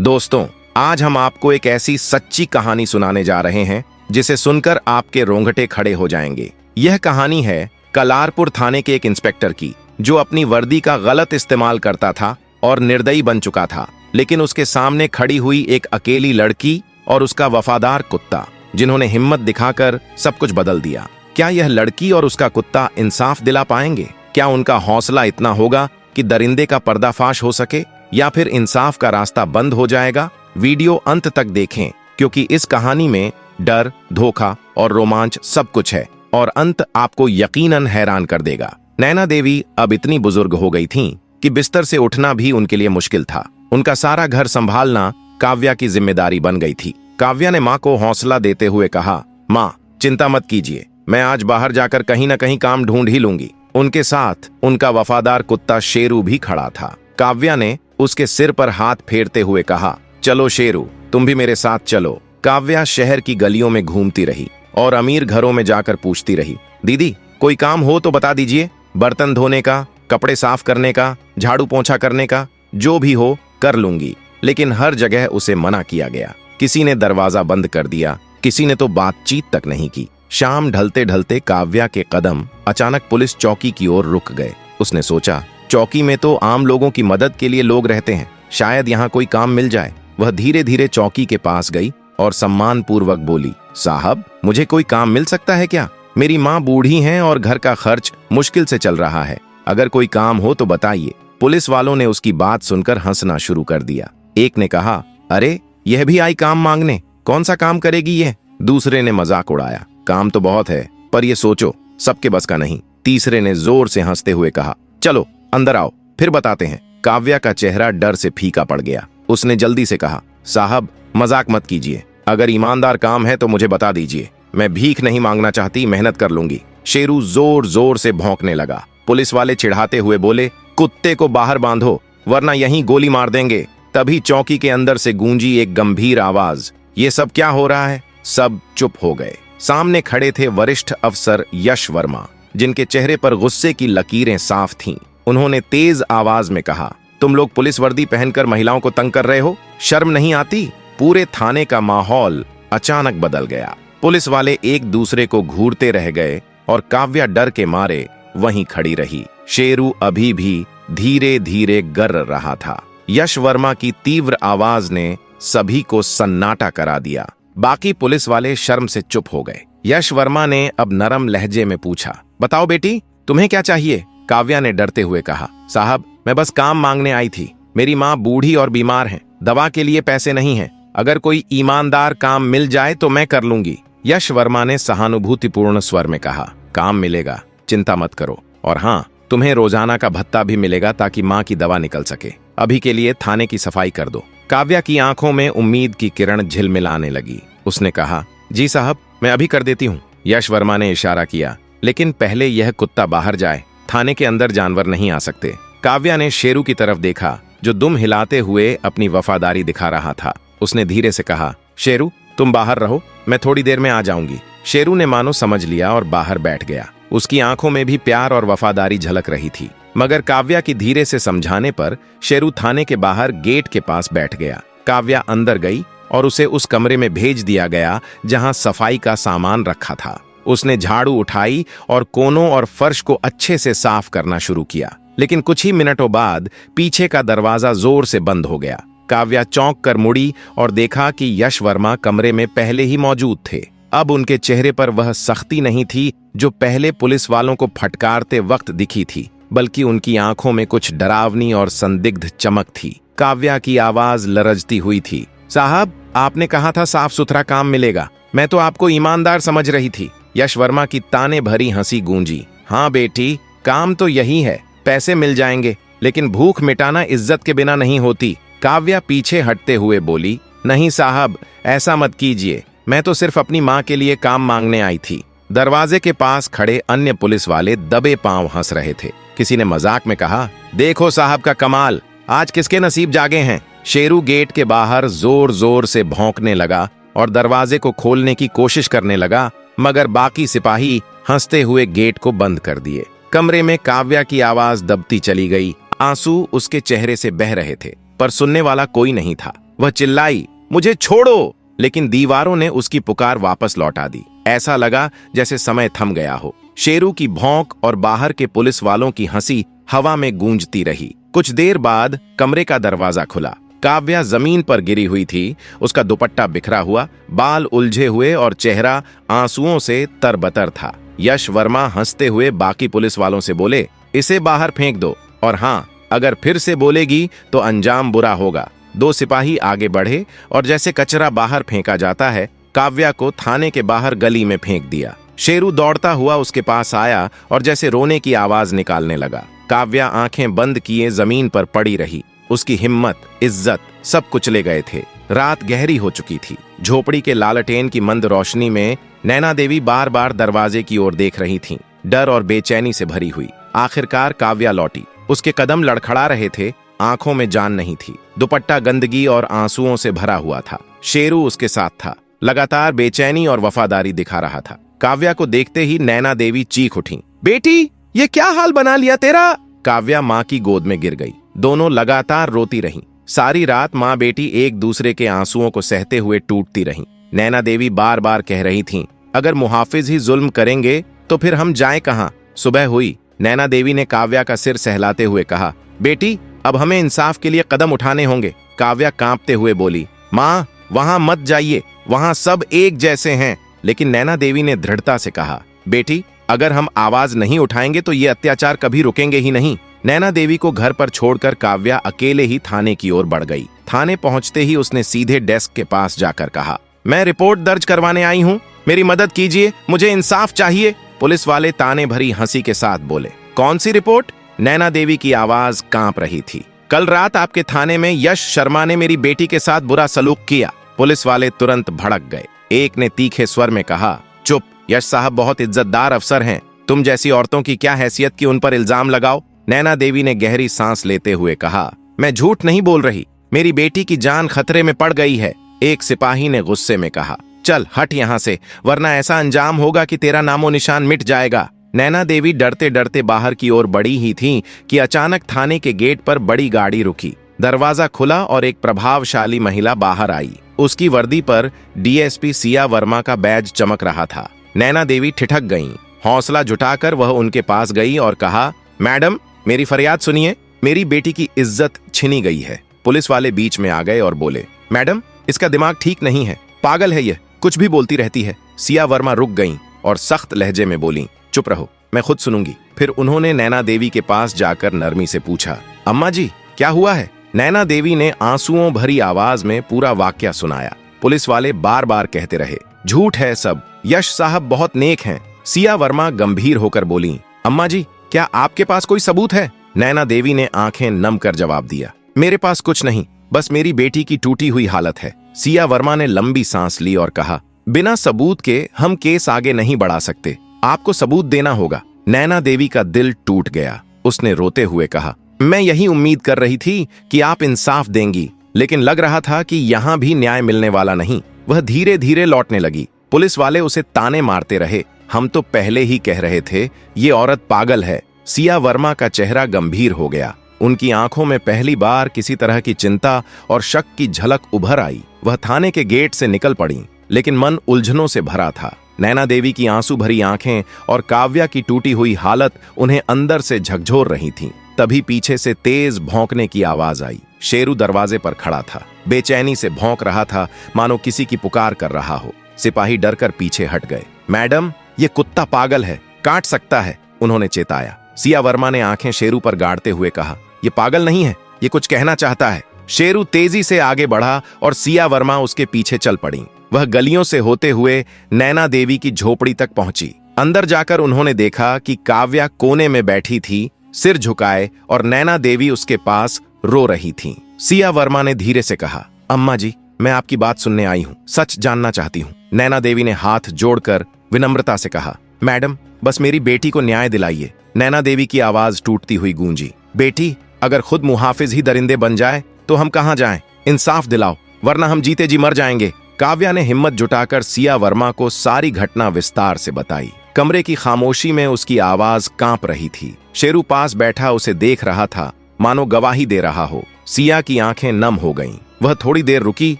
दोस्तों, आज हम आपको एक ऐसी सच्ची कहानी सुनाने जा रहे हैं जिसे सुनकर आपके रोंगटे खड़े हो जाएंगे। यह कहानी है कलारपुर थाने के एक इंस्पेक्टर की, जो अपनी वर्दी का गलत इस्तेमाल करता था और निर्दयी बन चुका था, लेकिन उसके सामने खड़ी हुई एक अकेली लड़की और उसका वफादार कुत्ता, जिन्होंने हिम्मत दिखाकर सब कुछ बदल दिया। क्या यह लड़की और उसका कुत्ता इंसाफ दिला पाएंगे? क्या उनका हौसला इतना होगा कि दरिंदे का पर्दाफाश हो सके, या फिर इंसाफ का रास्ता बंद हो जाएगा? वीडियो अंत तक देखें, क्योंकि इस कहानी में डर, धोखा और रोमांच सब कुछ है, और अंत आपको यकीनन हैरान कर देगा। नैना देवी अब इतनी बुजुर्ग हो गई थीं कि बिस्तर से उठना भी उनके लिए मुश्किल था। उनका सारा घर संभालना काव्या की जिम्मेदारी बन गई थी। काव्या ने माँ को हौसला देते हुए कहा, माँ चिंता मत कीजिए, मैं आज बाहर जाकर कहीं न कहीं काम ढूंढ ही लूंगी। उनके साथ उनका वफादार कुत्ता शेरू भी खड़ा था। काव्या ने उसके सिर पर हाथ फेरते हुए कहा, चलो शेरू, तुम भी मेरे साथ चलो। काव्या शहर की गलियों में घूमती रही और अमीर घरों में जाकर पूछती रही, दीदी कोई काम हो तो बता दीजिए, बर्तन धोने का, कपड़े साफ करने का, झाड़ू पोंछा करने का, जो भी हो कर लूंगी। लेकिन हर जगह उसे मना किया गया। किसी ने दरवाजा बंद कर दिया, किसी ने तो बातचीत तक नहीं की। शाम ढलते ढलते काव्या के कदम अचानक पुलिस चौकी की ओर रुक गए। उसने सोचा, चौकी में तो आम लोगों की मदद के लिए लोग रहते हैं, शायद यहाँ कोई काम मिल जाए। वह धीरे धीरे चौकी के पास गई और सम्मान पूर्वक बोली, साहब मुझे कोई काम मिल सकता है क्या? मेरी माँ बूढ़ी हैं और घर का खर्च मुश्किल से चल रहा है, अगर कोई काम हो तो बताइए। पुलिस वालों ने उसकी बात सुनकर हंसना शुरू कर दिया। एक ने कहा, अरे यह भी आई काम मांगने, कौन सा काम करेगी ये? दूसरे ने मजाक उड़ाया, काम तो बहुत है, पर ये सोचो सबके बस का नहीं। तीसरे ने जोर से हंसते हुए कहा, चलो अंदर आओ, फिर बताते हैं। काव्या का चेहरा डर से फीका पड़ गया। उसने जल्दी से कहा, साहब मजाक मत कीजिए, अगर ईमानदार काम है तो मुझे बता दीजिए, मैं भीख नहीं मांगना चाहती, मेहनत कर लूंगी। शेरू जोर जोर से भौंकने लगा। पुलिस वाले चिढ़ाते हुए बोले, कुत्ते को बाहर बांधो वरना यहीं गोली मार देंगे। तभी चौकी के अंदर से गूंजी एक गंभीर आवाज, ये सब क्या हो रहा है? सब चुप हो गए। सामने खड़े थे वरिष्ठ अफसर यश वर्मा, जिनके चेहरे पर गुस्से की लकीरें साफ थीं। उन्होंने तेज आवाज में कहा, तुम लोग पुलिस वर्दी पहनकर महिलाओं को तंग कर रहे हो, शर्म नहीं आती? पूरे थाने का माहौल अचानक बदल गया। पुलिस वाले एक दूसरे को घूरते रह गए और काव्या डर के मारे वहीं खड़ी रही। शेरू अभी भी धीरे धीरे गर रहा था। यश वर्मा की तीव्र आवाज ने सभी को सन्नाटा करा दिया। बाकी पुलिस वाले शर्म से चुप हो गए। यश वर्मा ने अब नरम लहजे में पूछा, बताओ बेटी तुम्हें क्या चाहिए? काव्या ने डरते हुए कहा, साहब मैं बस काम मांगने आई थी, मेरी माँ बूढ़ी और बीमार है, दवा के लिए पैसे नहीं हैं, अगर कोई ईमानदार काम मिल जाए तो मैं कर लूंगी। यश वर्मा ने सहानुभूतिपूर्ण स्वर में कहा, काम मिलेगा, चिंता मत करो, और हाँ तुम्हें रोजाना का भत्ता भी मिलेगा ताकि माँ की दवा निकल सके। अभी के लिए थाने की सफाई कर दो। काव्या की आंखों में उम्मीद की किरण झिलमिलाने लगी। उसने कहा, जी साहब मैं अभी कर देती हूँ। यश वर्मा ने इशारा किया, लेकिन पहले यह कुत्ता बाहर जाए, थाने के अंदर जानवर नहीं आ सकते। काव्या ने शेरू की तरफ देखा, जो दुम हिलाते हुए अपनी वफादारी दिखा रहा था। उसने धीरे से कहा, शेरू तुम बाहर रहो, मैं थोड़ी देर में आ जाऊंगी। शेरू ने मानो समझ लिया और बाहर बैठ गया। उसकी आंखों में भी प्यार और वफादारी झलक रही थी। मगर काव्या की धीरे से समझाने पर शेरू थाने के बाहर गेट के पास बैठ गया। काव्या अंदर गई और उसे उस कमरे में भेज दिया गया जहां सफाई का सामान रखा था। उसने झाड़ू उठाई और कोनों और फर्श को अच्छे से साफ करना शुरू किया। लेकिन कुछ ही मिनटों बाद पीछे का दरवाजा जोर से बंद हो गया। काव्या चौंक कर मुड़ी और देखा कि यश वर्मा कमरे में पहले ही मौजूद थे। अब उनके चेहरे पर वह सख्ती नहीं थी जो पहले पुलिस वालों को फटकारते वक्त दिखी थी, बल्कि उनकी आंखों में कुछ डरावनी और संदिग्ध चमक थी। काव्या की आवाज लरजती हुई थी, साहब आपने कहा था साफ सुथरा काम मिलेगा, मैं तो आपको ईमानदार समझ रही थी। यश वर्मा की ताने भरी हंसी गूंजी, हाँ बेटी काम तो यही है, पैसे मिल जाएंगे, लेकिन भूख मिटाना इज्जत के बिना नहीं होती। काव्या पीछे हटते हुए बोली, नहीं साहब ऐसा मत कीजिए, मैं तो सिर्फ अपनी माँ के लिए काम मांगने आई थी। दरवाजे के पास खड़े अन्य पुलिस वाले दबे पांव हंस रहे थे। किसी ने मजाक में कहा, देखो साहब का कमाल, आज किसके नसीब जागे हैं। शेरू गेट के बाहर जोर जोर से भौंकने लगा और दरवाजे को खोलने की कोशिश करने लगा, मगर बाकी सिपाही हंसते हुए गेट को बंद कर दिए। कमरे में काव्या की आवाज दबती चली गई। आंसू उसके चेहरे से बह रहे थे, पर सुनने वाला कोई नहीं था। वह चिल्लाई, मुझे छोड़ो, लेकिन दीवारों ने उसकी पुकार वापस लौटा दी। ऐसा लगा जैसे समय थम गया हो। शेरू की भौंक और बाहर के पुलिस वालों की हंसी हवा में गूंजती रही। कुछ देर बाद कमरे का दरवाजा खुला। काव्या जमीन पर गिरी हुई थी, उसका दुपट्टा बिखरा हुआ, बाल उलझे हुए और चेहरा आंसुओं से तरबतर था। यश वर्मा हंसते हुए बाकी पुलिस वालों से बोले, इसे बाहर फेंक दो, और हाँ, अगर फिर से बोलेगी तो अंजाम बुरा होगा। 2 सिपाही आगे बढ़े और जैसे कचरा बाहर फेंका जाता है, काव्या को थाने के बाहर गली में फेंक दिया। शेरू दौड़ता हुआ उसके पास आया और जैसे रोने की आवाज निकालने लगा। काव्या आंखें बंद किए जमीन पर पड़ी रही। उसकी हिम्मत, इज्जत सब कुचले गए थे। रात गहरी हो चुकी थी। झोपड़ी के लालटेन की मंद रोशनी में नैना देवी बार बार दरवाजे की ओर देख रही थीं, डर और बेचैनी से भरी हुई। आखिरकार काव्या लौटी। उसके कदम लड़खड़ा रहे थे, आंखों में जान नहीं थी। दुपट्टा गंदगी और आंसुओं से भरा हुआ था। शेरू उसके साथ था, लगातार बेचैनी और वफादारी दिखा रहा था। काव्या को देखते ही नैना देवी चीख उठी, बेटी, ये क्या हाल बना लिया तेरा? काव्या माँ की गोद में गिर गई। दोनों लगातार रोती रहीं। सारी रात माँ बेटी एक दूसरे के आंसुओं को सहते हुए टूटती रहीं। नैना देवी बार बार कह रही थीं, अगर मुहाफिज ही जुल्म करेंगे तो फिर हम जाएं कहाँ? सुबह हुई। नैना देवी ने काव्या का सिर सहलाते हुए कहा, बेटी, अब हमें इंसाफ के लिए कदम उठाने होंगे। काव्या कांपते हुए बोली, माँ, वहां मत जाइए, वहां सब एक जैसे हैं। लेकिन नैना देवी ने दृढ़ता से कहा, बेटी, अगर हम आवाज नहीं उठाएंगे तो ये अत्याचार कभी रुकेंगे ही नहीं। नैना देवी को घर पर छोड़कर काव्या अकेले ही थाने की ओर बढ़ गई। थाने पहुंचते ही उसने सीधे डेस्क के पास जाकर कहा, मैं रिपोर्ट दर्ज करवाने आई हूं, मेरी मदद कीजिए, मुझे इंसाफ चाहिए। पुलिस वाले ताने भरी हंसी के साथ बोले, कौन सी रिपोर्ट? नैना देवी की आवाज कांप रही थी। कल रात आपके थाने में यश शर्मा ने मेरी बेटी के साथ बुरा सलूक किया। पुलिस वाले तुरंत भड़क गए। एक ने तीखे स्वर में कहा, चुप, यश साहब बहुत इज्जतदार अफसर हैं, तुम जैसी औरतों की क्या हैसियत कि उन पर इल्जाम लगाओ? नैना देवी ने गहरी सांस लेते हुए कहा, मैं झूठ नहीं बोल रही, मेरी बेटी की जान खतरे में पड़ गई है। एक सिपाही ने गुस्से में कहा, चल हट यहां से, वरना ऐसा अंजाम होगा कि तेरा नामो निशान मिट जाएगा। नैना देवी डरते डरते बाहर की ओर बढ़ी ही थीं कि अचानक थाने के गेट पर बड़ी गाड़ी रुकी। दरवाजा खुला और एक प्रभावशाली महिला बाहर आई। उसकी वर्दी पर डीएसपी सिया वर्मा का बैज चमक रहा था। नैना देवी ठिठक गईं। हौसला जुटाकर वह उनके पास गई और कहा, मैडम, मेरी फरियाद सुनिए, मेरी बेटी की इज्जत छिनी गई है। पुलिस वाले बीच में आ गए और बोले, मैडम, इसका दिमाग ठीक नहीं है, पागल है, यह कुछ भी बोलती रहती है। सिया वर्मा रुक गईं और सख्त लहजे में बोली, चुप रहो, मैं खुद सुनूंगी। फिर उन्होंने नैना देवी के पास जाकर नरमी से पूछा, अम्मा जी, क्या हुआ है? नैना देवी ने आंसुओं भरी आवाज में पूरा वाकया सुनाया। पुलिस वाले बार बार कहते रहे, झूठ है सब, यश साहब बहुत नेक हैं। सिया वर्मा गंभीर होकर बोली, अम्मा जी, क्या आपके पास कोई सबूत है? नैना देवी ने आंखें नम कर जवाब दिया, मेरे पास कुछ नहीं, बस मेरी बेटी की टूटी हुई हालत है। सिया वर्मा ने लंबी सांस ली और कहा, बिना सबूत के हम केस आगे नहीं बढ़ा सकते, आपको सबूत देना होगा। नैना देवी का दिल टूट गया। उसने रोते हुए कहा, मैं यही उम्मीद कर रही थी कि आप इंसाफ देंगी, लेकिन लग रहा था कि यहां भी न्याय मिलने वाला नहीं। वह धीरे धीरे लौटने लगी। पुलिस वाले उसे ताने मारते रहे, हम तो पहले ही कह रहे थे ये औरत पागल है। सिया वर्मा का चेहरा गंभीर हो गया। उनकी आंखों में पहली बार किसी तरह की चिंता और शक की झलक उभर आई। वह थाने के गेट से निकल पड़ी, लेकिन मन उलझनों से भरा था। नैना देवी की आंसू भरी आंखें और काव्या की टूटी हुई हालत उन्हें अंदर से झकझोर रही थीं। तभी पीछे से तेज भौंकने की आवाज आई। शेरू दरवाजे पर खड़ा था, बेचैनी से भौंक रहा था, मानो किसी की पुकार कर रहा हो। सिपाही डरकर पीछे हट गए। मैडम, ये कुत्ता पागल है, काट सकता है, उन्होंने चेताया। सिया वर्मा ने आंखें शेरू पर गाड़ते हुए कहा, ये पागल नहीं है, ये कुछ कहना चाहता है। शेरू तेजी से आगे बढ़ा और सिया वर्मा उसके पीछे चल पड़ी। वह गलियों से होते हुए नैना देवी की झोपड़ी तक पहुंची। अंदर जाकर उन्होंने देखा कि काव्या कोने में बैठी थी, सिर झुकाए, और नैना देवी उसके पास रो रही थीं। सिया वर्मा ने धीरे से कहा, अम्मा जी, मैं आपकी बात सुनने आई हूं, सच जानना चाहती हूं। नैना देवी ने हाथ जोड़कर विनम्रता से कहा, मैडम, बस मेरी बेटी को न्याय दिलाइए। नैना देवी की आवाज टूटती हुई गूंजी, बेटी, अगर खुद मुहाफिज ही दरिंदे बन जाए तो हम कहां जाएं? इंसाफ दिलाओ, वरना हम जीते जी मर जाएंगे। काव्या ने हिम्मत जुटाकर सिया वर्मा को सारी घटना विस्तार से बताई। कमरे की खामोशी में उसकी आवाज कांप रही थी। शेरू पास बैठा उसे देख रहा था, मानो गवाही दे रहा हो। सिया की आंखें नम हो गईं। वह थोड़ी देर रुकी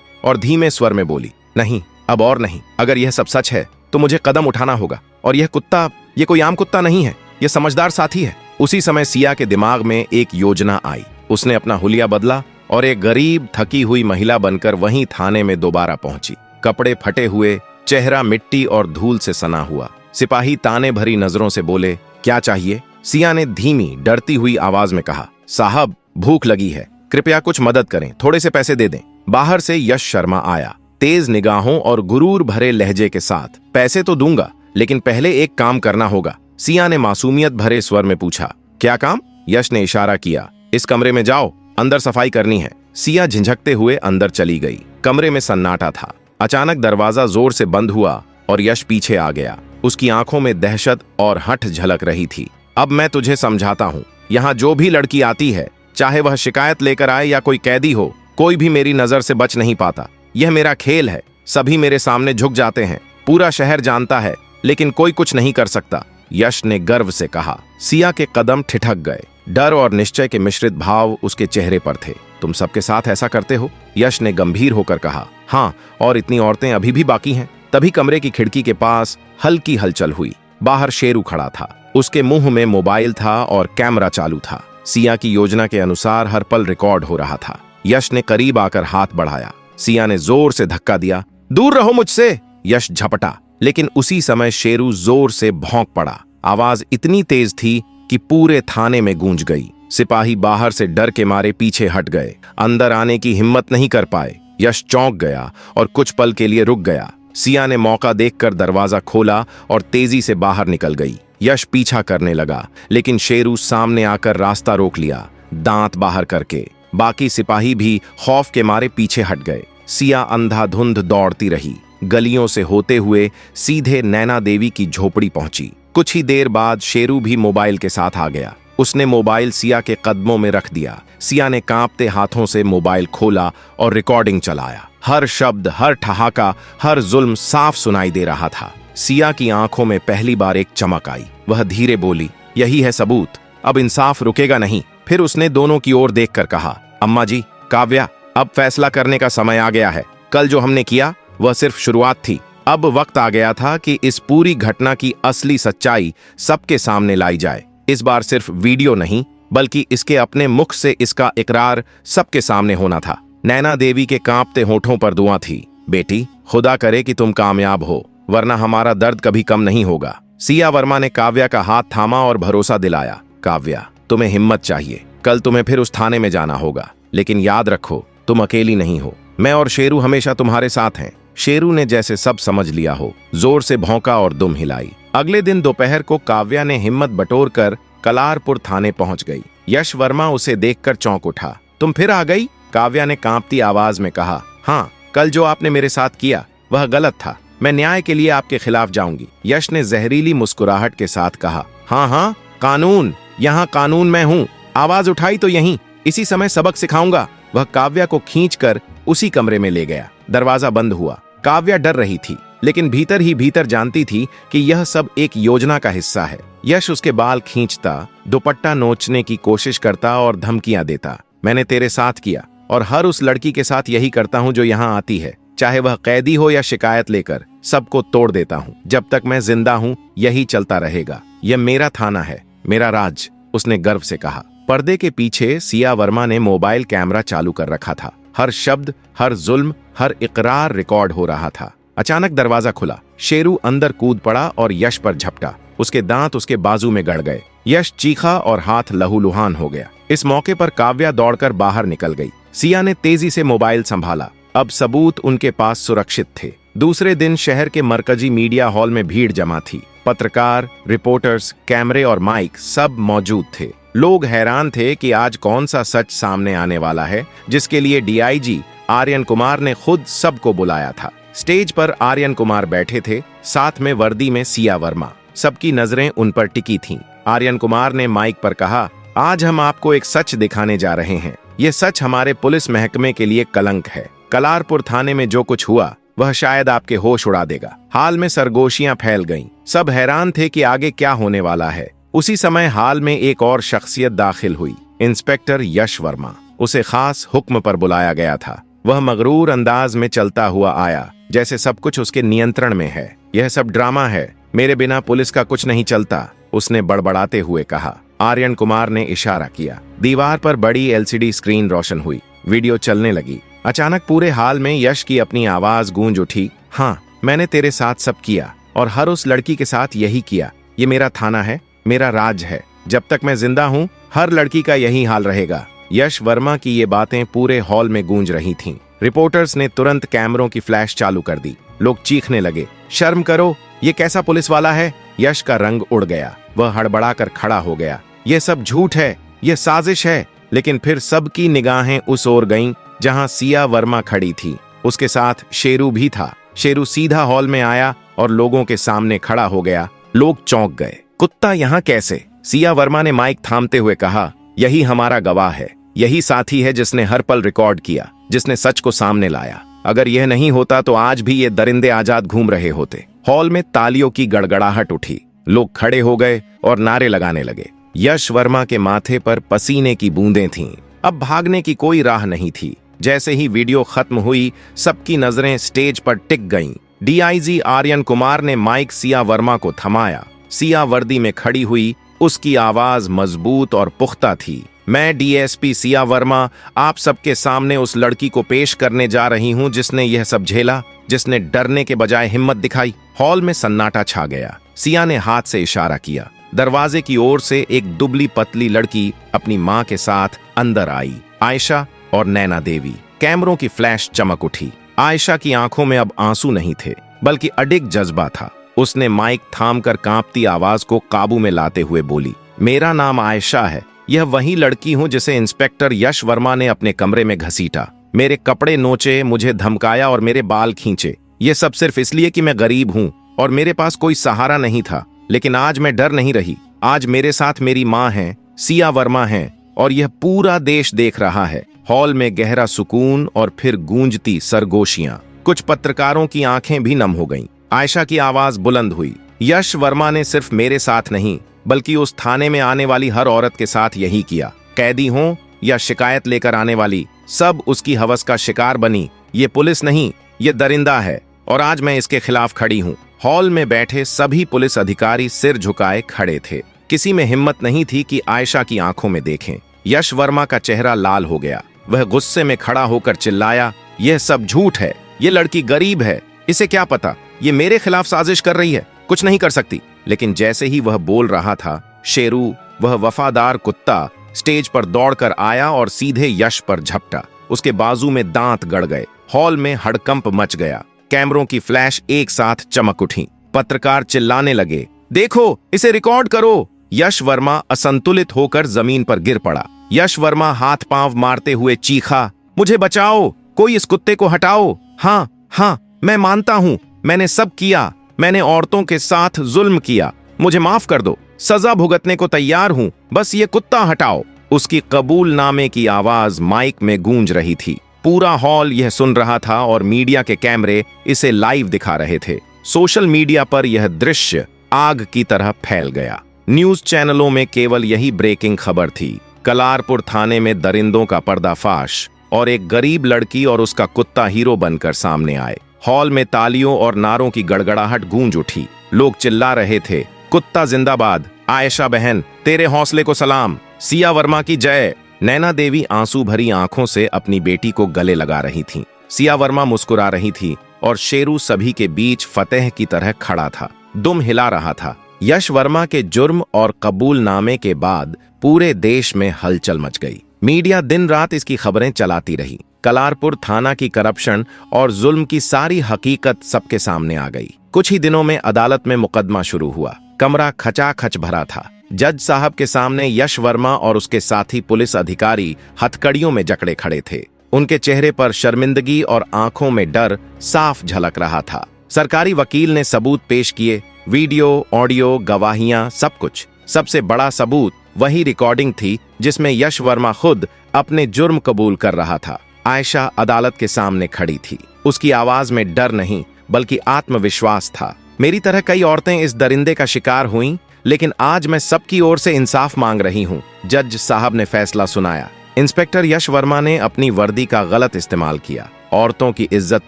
और धीमे स्वर में बोली, नहीं, अब और नहीं। अगर यह सब सच है तो मुझे कदम उठाना होगा। और यह कुत्ता, ये कोई आम कुत्ता नहीं है, यह समझदार साथी है। उसी समय सिया के दिमाग में एक योजना आई। उसने अपना हुलिया बदला और एक गरीब थकी हुई महिला बनकर वहीं थाने में दोबारा पहुंची। कपड़े फटे हुए, चेहरा मिट्टी और धूल से सना हुआ। सिपाही ताने भरी नजरों से बोले, क्या चाहिए? सिया ने धीमी डरती हुई आवाज में कहा, साहब, भूख लगी है, कृपया कुछ मदद करें, थोड़े से पैसे दे दें। बाहर से यश शर्मा आया, तेज निगाहों और गुरूर भरे लहजे के साथ। पैसे तो दूंगा, लेकिन पहले एक काम करना होगा। सिया ने मासूमियत भरे स्वर में पूछा, क्या काम? यश ने इशारा किया, इस कमरे में जाओ, अंदर सफाई करनी है। सिया झिझकते हुए अंदर चली गई। कमरे में सन्नाटा था। अचानक दरवाजा जोर से बंद हुआ और यश पीछे आ गया। उसकी आंखों में दहशत और हठ झलक रही थी। अब मैं तुझे समझाता हूँ, यहाँ जो भी लड़की आती है, चाहे वह शिकायत लेकर आए या कोई कैदी हो, कोई भी मेरी नजर से बच नहीं पाता। यह मेरा खेल है, सभी मेरे सामने झुक जाते हैं। पूरा शहर जानता है, लेकिन कोई कुछ नहीं कर सकता, यश ने गर्व से कहा। सिया के कदम ठिठक गए। डर और निश्चय के मिश्रित भाव उसके चेहरे पर थे। तुम सबके साथ ऐसा करते हो? यश ने गंभीर होकर कहा। हाँ, और इतनी औरतें अभी भी बाकी हैं। तभी कमरे की खिड़की के पास हल्की हलचल हुई। बाहर शेरू खड़ा था। उसके मुंह में मोबाइल था और कैमरा चालू था। सिया की योजना के अनुसार हर पल रिकॉर्ड हो रहा था। यश ने करीब आकर हाथ बढ़ाया। सिया ने जोर से धक्का दिया। दूर रहो मुझसे! यश झपटा, लेकिन उसी समय शेरू जोर से भौंक पड़ा। आवाज इतनी तेज थी कि पूरे थाने में गूंज गई। सिपाही बाहर से डर के मारे पीछे हट गए। अंदर आने की हिम्मत नहीं कर पाए। यश चौंक गया और कुछ पल के लिए रुक गया। सिया ने मौका देखकर दरवाजा खोला और तेजी से बाहर निकल गई। यश पीछा करने लगा, लेकिन शेरू सामने आकर रास्ता रोक लिया, दांत बाहर करके। बाकी सिपाही भी खौफ के मारे पीछे हट गए। सिया अंधाधुंध दौड़ती रही, गलियों से होते हुए सीधे नैना देवी की झोपड़ी पहुंची। कुछ ही देर बाद शेरू भी मोबाइल के साथ आ गया। उसने मोबाइल सिया के कदमों में रख दिया। सिया ने कांपते हाथों से मोबाइल खोला और रिकॉर्डिंग चलाया। हर शब्द, हर ठहाका, हर जुल्म साफ सुनाई दे रहा था। सिया की आंखों में पहली बार एक चमक आई। वह धीरे बोली, यही है सबूत, अब इंसाफ रुकेगा नहीं। फिर उसने दोनों की ओर देखकर कहा, अम्मा जी, काव्या, अब फैसला करने का समय आ गया है। कल जो हमने किया वह सिर्फ शुरुआत थी। अब वक्त आ गया था कि इस पूरी घटना की असली सच्चाई सबके सामने लाई जाए। इस बार सिर्फ वीडियो नहीं, बल्कि इसके अपने मुख से इसका इकरार सबके सामने होना था। नैना देवी के कांपते होठों पर दुआ थी, बेटी, खुदा करे कि तुम कामयाब हो, वरना हमारा दर्द कभी कम नहीं होगा। सिया वर्मा ने काव्या का हाथ थामा और भरोसा दिलाया, काव्या, तुम्हें हिम्मत चाहिए। कल तुम्हें फिर उस थाने में जाना होगा, लेकिन याद रखो, तुम अकेली नहीं हो। मैं और शेरू हमेशा तुम्हारे साथ हैं। शेरू ने जैसे सब समझ लिया हो, जोर से भौंका और दुम हिलाई। अगले दिन दोपहर को काव्या ने हिम्मत बटोरकर कलारपुर थाने पहुंच गई। यश वर्मा उसे देखकर चौंक उठा। तुम फिर आ गई? काव्या ने कांपती आवाज में कहा। हाँ, कल जो आपने मेरे साथ किया वह गलत था। मैं न्याय के लिए आपके खिलाफ जाऊंगी। यश ने जहरीली मुस्कुराहट के साथ कहा। हाँ हाँ, कानून, यहाँ कानून मैं हूँ। आवाज उठाई तो यहीं, इसी समय सबक सिखाऊंगा। वह काव्या को खींचकर उसी कमरे में ले गया। दरवाजा बंद हुआ। काव्या डर रही थी, लेकिन भीतर ही भीतर जानती थी कि यह सब एक योजना का हिस्सा है। यश उसके बाल खींचता, दुपट्टा नोचने की कोशिश करता और धमकियां देता। मैंने तेरे साथ किया और हर उस लड़की के साथ यही करता हूं जो यहाँ आती है, चाहे वह कैदी हो या शिकायत लेकर, सबको तोड़ देता हूं। जब तक मैं जिंदा हूं यही चलता रहेगा। यह मेरा थाना है, मेरा राज, उसने गर्व से कहा। पर्दे के पीछे सिया वर्मा ने मोबाइल कैमरा चालू कर रखा था। हर शब्द, हर जुल्म, हर इकरार रिकॉर्ड हो रहा था। अचानक दरवाजा खुला। शेरू अंदर कूद पड़ा और यश पर झपटा। उसके दांत उसके बाजू में गड़ गए। यश चीखा और हाथ लहूलुहान हो गया। इस मौके पर काव्या दौड़कर बाहर निकल गई। सिया ने तेजी से मोबाइल संभाला। अब सबूत उनके पास सुरक्षित थे। दूसरे दिन शहर के मरकजी मीडिया हॉल में भीड़ जमा थी। पत्रकार, रिपोर्टर्स, कैमरे और माइक सब मौजूद थे। लोग हैरान थे कि आज कौन सा सच सामने आने वाला है, जिसके लिए डीआईजी आर्यन कुमार ने खुद सबको बुलाया था। स्टेज पर आर्यन कुमार बैठे थे, साथ में वर्दी में सिया वर्मा। सबकी नजरें उन पर टिकी थीं। आर्यन कुमार ने माइक पर कहा, आज हम आपको एक सच दिखाने जा रहे हैं। ये सच हमारे पुलिस महकमे के लिए कलंक है। कलारपुर थाने में जो कुछ हुआ वह शायद आपके होश उड़ा देगा। हाल में सरगोशियां फैल गईं। सब हैरान थे कि आगे क्या होने वाला है। उसी समय हाल में एक और शख्सियत दाखिल हुई, इंस्पेक्टर यश वर्मा। उसे खास हुक्म पर बुलाया गया था। वह मगरूर अंदाज में चलता हुआ आया, जैसे सब कुछ उसके नियंत्रण में है। यह सब ड्रामा है, मेरे बिना पुलिस का कुछ नहीं चलता, उसने बड़बड़ाते हुए कहा। आर्यन कुमार ने इशारा किया। दीवार पर बड़ी एलसीडी स्क्रीन रोशन हुई, वीडियो चलने लगी। अचानक पूरे हाल में यश की अपनी आवाज गूंज उठी। हाँ, मैंने तेरे साथ सब किया और हर उस लड़की के साथ यही किया। ये मेरा थाना है, मेरा राज है। जब तक मैं जिंदा हूँ हर लड़की का यही हाल रहेगा। यश वर्मा की ये बातें पूरे हॉल में गूंज रही थीं। रिपोर्टर्स ने तुरंत कैमरों की फ्लैश चालू कर दी। लोग चीखने लगे, शर्म करो, ये कैसा पुलिस वाला है। यश का रंग उड़ गया, वह हड़बड़ाकर खड़ा हो गया। ये सब झूठ है, ये साजिश है। लेकिन फिर सबकी निगाहें उस ओर गईं जहां सिया वर्मा खड़ी थी। उसके साथ शेरू भी था। शेरू सीधा हॉल में आया और लोगों के सामने खड़ा हो गया। लोग चौंक गए। कुत्ता यहाँ कैसे? सिया वर्मा ने माइक थामते हुए कहा, यही हमारा गवाह है, यही साथी है जिसने हर पल रिकॉर्ड किया, जिसने सच को सामने लाया। अगर यह नहीं होता तो आज भी ये दरिंदे आजाद घूम रहे होते। हॉल में तालियों की गड़गड़ाहट उठी। लोग खड़े हो गए और नारे लगाने लगे। यश वर्मा के माथे पर पसीने की बूंदें थीं। अब भागने की कोई राह नहीं थी। जैसे ही वीडियो खत्म हुई सबकी नजरें स्टेज पर टिक गईं। डीआईजी आर्यन कुमार ने माइक सिया वर्मा को थमाया। सिया वर्दी में खड़ी हुई, उसकी आवाज मजबूत और पुख्ता थी। मैं डीएसपी सिया वर्मा आप सबके सामने उस लड़की को पेश करने जा रही हूं जिसने यह सब झेला, जिसने डरने के बजाय हिम्मत दिखाई। हॉल में सन्नाटा छा गया। सिया ने हाथ से इशारा किया। दरवाजे की ओर से एक दुबली पतली लड़की अपनी मां के साथ अंदर आई। आयशा और नैना देवी। कैमरों की फ्लैश चमक उठी। आयशा की आंखों में अब आंसू नहीं थे, बल्कि अडिग जज्बा था। उसने माइक थामकर कांपती आवाज को काबू में लाते हुए बोली, मेरा नाम आयशा है। यह वही लड़की हूं जिसे इंस्पेक्टर यश वर्मा ने अपने कमरे में घसीटा, मेरे कपड़े नोचे, मुझे धमकाया और मेरे बाल खींचे। ये सब सिर्फ इसलिए कि मैं गरीब हूं और मेरे पास कोई सहारा नहीं था। लेकिन आज मैं डर नहीं रही। आज मेरे साथ मेरी मां है, सिया वर्मा है, और यह पूरा देश देख रहा है। हॉल में गहरा सुकून और फिर गूंजती सरगोशियां। कुछ पत्रकारों की आंखें भी नम हो गईं। आयशा की आवाज बुलंद हुई, यश वर्मा ने सिर्फ मेरे साथ नहीं बल्कि उस थाने में आने वाली हर औरत के साथ यही किया। कैदी हो या शिकायत लेकर आने वाली, सब उसकी हवस का शिकार बनी। ये पुलिस नहीं, ये दरिंदा है और आज मैं इसके खिलाफ खड़ी हूं। हॉल में बैठे सभी पुलिस अधिकारी सिर झुकाए खड़े थे। किसी में हिम्मत नहीं थी कि आयशा की आंखों में देखें। यश वर्मा का चेहरा लाल हो गया। वह गुस्से में खड़ा होकर चिल्लाया, यह सब झूठ है, ये लड़की गरीब है, इसे क्या पता, ये मेरे खिलाफ साजिश कर रही है, कुछ नहीं कर सकती। लेकिन जैसे ही वह बोल रहा था, शेरू, वह वफादार कुत्ता, स्टेज पर दौड़कर आया और सीधे यश पर झपटा। उसके बाजू में दांत गड़ गए। हॉल में हड़कंप मच गया। कैमरों की फ्लैश एक साथ चमक उठी। पत्रकार चिल्लाने लगे, देखो, इसे रिकॉर्ड करो। यश वर्मा असंतुलित होकर जमीन पर गिर पड़ा। यश वर्मा हाथ पांव मारते हुए चीखा, मुझे बचाओ, कोई इस कुत्ते को हटाओ। हाँ, मैं मानता हूं, मैंने सब किया, मैंने औरतों के साथ जुल्म किया, मुझे माफ कर दो, सजा भुगतने को तैयार हूं, बस ये कुत्ता हटाओ। उसकी कबूलनामे की आवाज माइक में गूंज रही थी। पूरा हॉल यह सुन रहा था और मीडिया के कैमरे इसे लाइव दिखा रहे थे। सोशल मीडिया पर यह दृश्य आग की तरह फैल गया। न्यूज चैनलों में केवल यही ब्रेकिंग खबर थी, कलारपुर थाने में दरिंदों का पर्दाफाश, और एक गरीब लड़की और उसका कुत्ता हीरो बनकर सामने आए। हॉल में तालियों और नारों की गड़गड़ाहट गूंज उठी। लोग चिल्ला रहे थे, कुत्ता जिंदाबाद, आयशा बहन तेरे हौसले को सलाम, सिया वर्मा की जय। नैना देवी आंसू भरी आंखों से अपनी बेटी को गले लगा रही थीं। सिया वर्मा मुस्कुरा रही थी और शेरू सभी के बीच फतेह की तरह खड़ा था, दुम हिला रहा था। यश वर्मा के जुर्म और कबूलनामे के बाद पूरे देश में हलचल मच गई। मीडिया दिन रात इसकी खबरें चलाती रही। कलारपुर थाना की करप्शन और जुल्म की सारी हकीकत सबके सामने आ गई। कुछ ही दिनों में अदालत में मुकदमा शुरू हुआ। कमरा खचाखच भरा था। जज साहब के सामने यश वर्मा और उसके साथी पुलिस अधिकारी हथकड़ियों में जकड़े खड़े थे। उनके चेहरे पर शर्मिंदगी और आंखों में डर साफ झलक रहा था। सरकारी वकील ने सबूत पेश किए, वीडियो, ऑडियो, गवाहियां, सब कुछ। सबसे बड़ा सबूत वही रिकॉर्डिंग थी जिसमें यश वर्मा खुद अपने जुर्म कबूल कर रहा था। आयशा अदालत के सामने खड़ी थी। उसकी आवाज में डर नहीं बल्कि आत्मविश्वास था। मेरी तरह कई औरतें इस दरिंदे का शिकार हुईं, लेकिन आज मैं सबकी ओर से इंसाफ मांग रही हूं। जज साहब ने फैसला सुनाया। इंस्पेक्टर यश वर्मा ने अपनी वर्दी का गलत इस्तेमाल किया, औरतों की इज्जत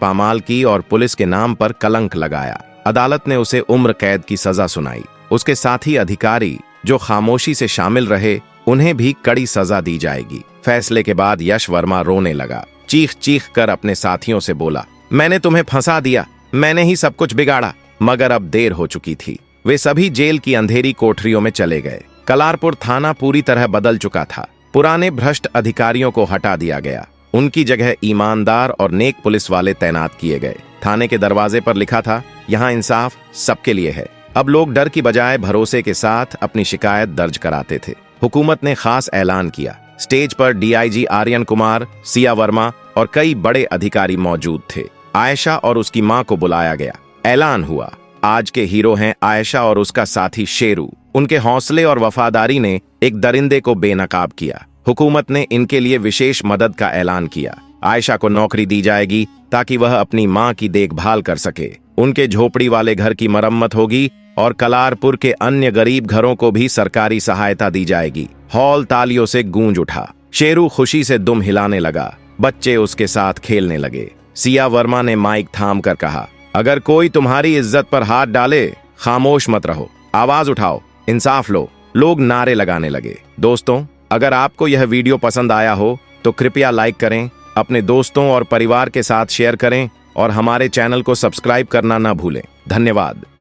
पामाल की और पुलिस के नाम पर कलंक लगाया। अदालत ने उसे उम्र कैद की सजा सुनाई। उसके साथी अधिकारी जो खामोशी से शामिल रहे, उन्हें भी कड़ी सजा दी जाएगी। फैसले के बाद यश वर्मा रोने लगा। चीख चीख कर अपने साथियों से बोला, मैंने तुम्हें फंसा दिया, मैंने ही सब कुछ बिगाड़ा। मगर अब देर हो चुकी थी। वे सभी जेल की अंधेरी कोठरियों में चले गए। कलारपुर थाना पूरी तरह बदल चुका था। पुराने भ्रष्ट अधिकारियों को हटा दिया गया। उनकी जगह ईमानदार और नेक पुलिस वाले तैनात किए गए। थाने के दरवाजे पर लिखा था, यहाँ इंसाफ सबके लिए है। अब लोग डर की बजाय भरोसे के साथ अपनी शिकायत दर्ज कराते थे। हुकूमत ने खास ऐलान किया। स्टेज पर डीआईजी आर्यन कुमार, सिया वर्मा और कई बड़े अधिकारी मौजूद थे। आयशा और उसकी मां को बुलाया गया। ऐलान हुआ, आज के हीरो हैं आयशा और उसका साथी शेरू। उनके हौसले और वफादारी ने एक दरिंदे को बेनकाब किया। हुकूमत ने इनके लिए विशेष मदद का ऐलान किया। आयशा को नौकरी दी जाएगी ताकि वह अपनी मां की देखभाल कर सके। उनके झोपड़ी वाले घर की मरम्मत होगी और कलारपुर के अन्य गरीब घरों को भी सरकारी सहायता दी जाएगी। हॉल तालियों से गूंज उठा। शेरू खुशी से दुम हिलाने लगा। बच्चे उसके साथ खेलने लगे। सिया वर्मा ने माइक थाम कर कहा, अगर कोई तुम्हारी इज्जत पर हाथ डाले, खामोश मत रहो, आवाज उठाओ, इंसाफ लो। लोग नारे लगाने लगे। दोस्तों, अगर आपको यह वीडियो पसंद आया हो तो कृपया लाइक करें, अपने दोस्तों और परिवार के साथ शेयर करें और हमारे चैनल को सब्सक्राइब करना ना भूलें। धन्यवाद।